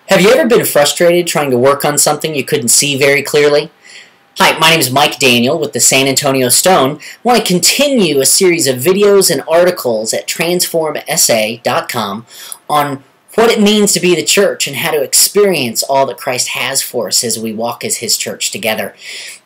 Have you ever been frustrated trying to work on something you couldn't see very clearly? Hi, my name is Mike Daniel with the San Antonio Stone. I want to continue a series of videos and articles at transformsa.com on what it means to be the church and how to experience all that Christ has for us as we walk as His church together.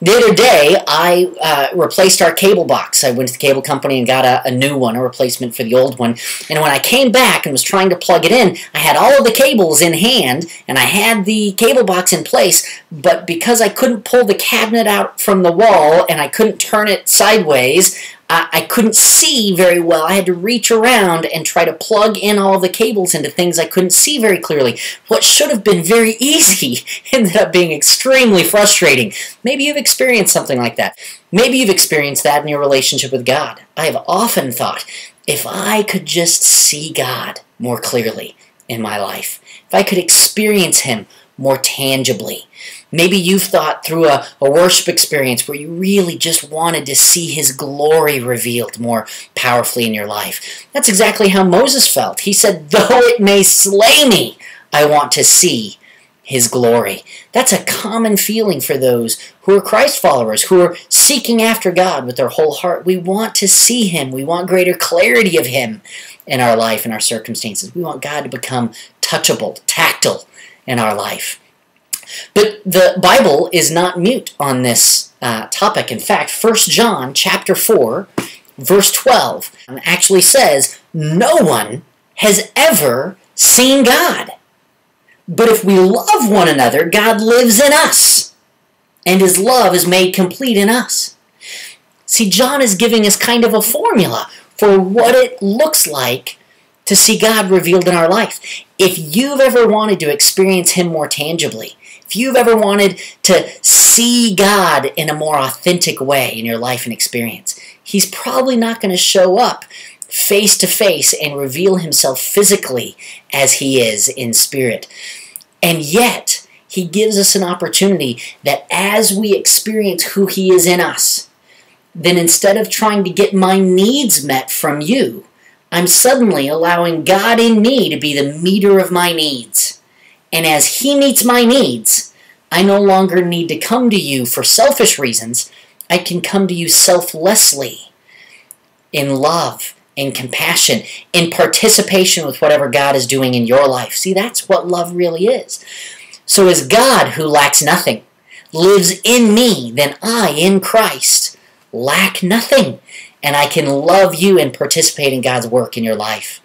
The other day, I replaced our cable box. I went to the cable company and got a new one, a replacement for the old one. And when I came back and was trying to plug it in, I had all of the cables in hand, and I had the cable box in place, but because I couldn't pull the cabinet out from the wall and I couldn't turn it sideways, I couldn't see very well. I had to reach around and try to plug in all the cables into things I couldn't see very clearly. What should have been very easy ended up being extremely frustrating. Maybe you've experienced something like that. Maybe you've experienced that in your relationship with God. I have often thought, if I could just see God more clearly in my life, if I could experience Him more tangibly. Maybe you've thought through a worship experience where you really just wanted to see His glory revealed more powerfully in your life. That's exactly how Moses felt. He said, though it may slay me, I want to see His glory. That's a common feeling for those who are Christ followers, who are seeking after God with their whole heart. We want to see Him. We want greater clarity of Him in our life and our circumstances. We want God to become touchable, tactile in our life. But the Bible is not mute on this topic. In fact, 1 John chapter 4, verse 12 actually says, no one has ever seen God. But if we love one another, God lives in us, and His love is made complete in us. See, John is giving us kind of a formula for what it looks like to see God revealed in our life. If you've ever wanted to experience Him more tangibly, if you've ever wanted to see God in a more authentic way in your life and experience, He's probably not going to show up face to face and reveal Himself physically as He is in spirit. And yet, He gives us an opportunity that as we experience who He is in us, then instead of trying to get my needs met from you, I'm suddenly allowing God in me to be the meter of my needs. And as He meets my needs, I no longer need to come to you for selfish reasons. I can come to you selflessly, in love, in compassion, in participation with whatever God is doing in your life. See, that's what love really is. So as God, who lacks nothing, lives in me, then I, in Christ, lack nothing. And I can love you and participate in God's work in your life.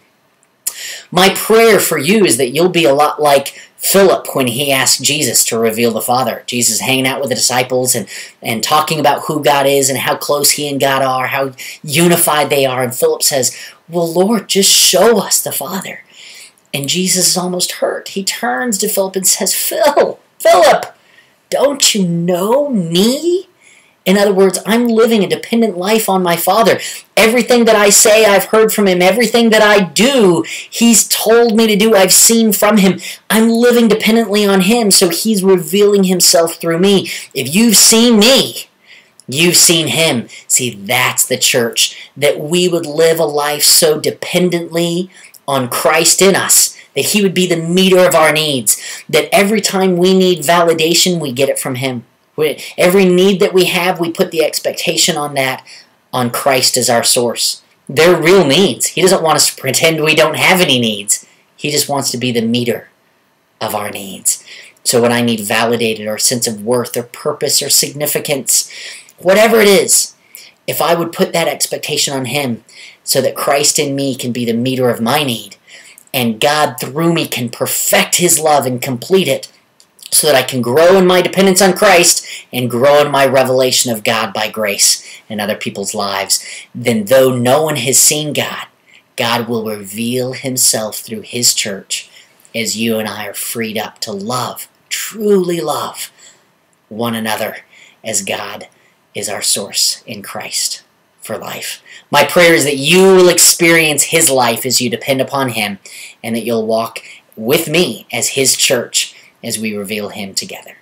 My prayer for you is that you'll be a lot like Philip when he asked Jesus to reveal the Father. Jesus hanging out with the disciples and talking about who God is and how close he and God are, how unified they are. And Philip says, well, Lord, just show us the Father. And Jesus is almost hurt. He turns to Philip and says, Philip, don't you know me? In other words, I'm living a dependent life on my Father. Everything that I say, I've heard from Him. Everything that I do, He's told me to do. I've seen from Him. I'm living dependently on Him, so He's revealing Himself through me. If you've seen me, you've seen Him. See, that's the church, that we would live a life so dependently on Christ in us, that He would be the meter of our needs, that every time we need validation, we get it from Him. Every need that we have, we put the expectation on that, on Christ as our source. They're real needs. He doesn't want us to pretend we don't have any needs. He just wants to be the meter of our needs. So when I need validated or a sense of worth or purpose or significance, whatever it is, if I would put that expectation on Him so that Christ in me can be the meter of my need, and God through me can perfect His love and complete it, so that I can grow in my dependence on Christ and grow in my revelation of God by grace in other people's lives, then though no one has seen God, God will reveal Himself through His church as you and I are freed up to love, truly love one another as God is our source in Christ for life. My prayer is that you will experience His life as you depend upon Him, and that you'll walk with me as His church as we reveal Him together.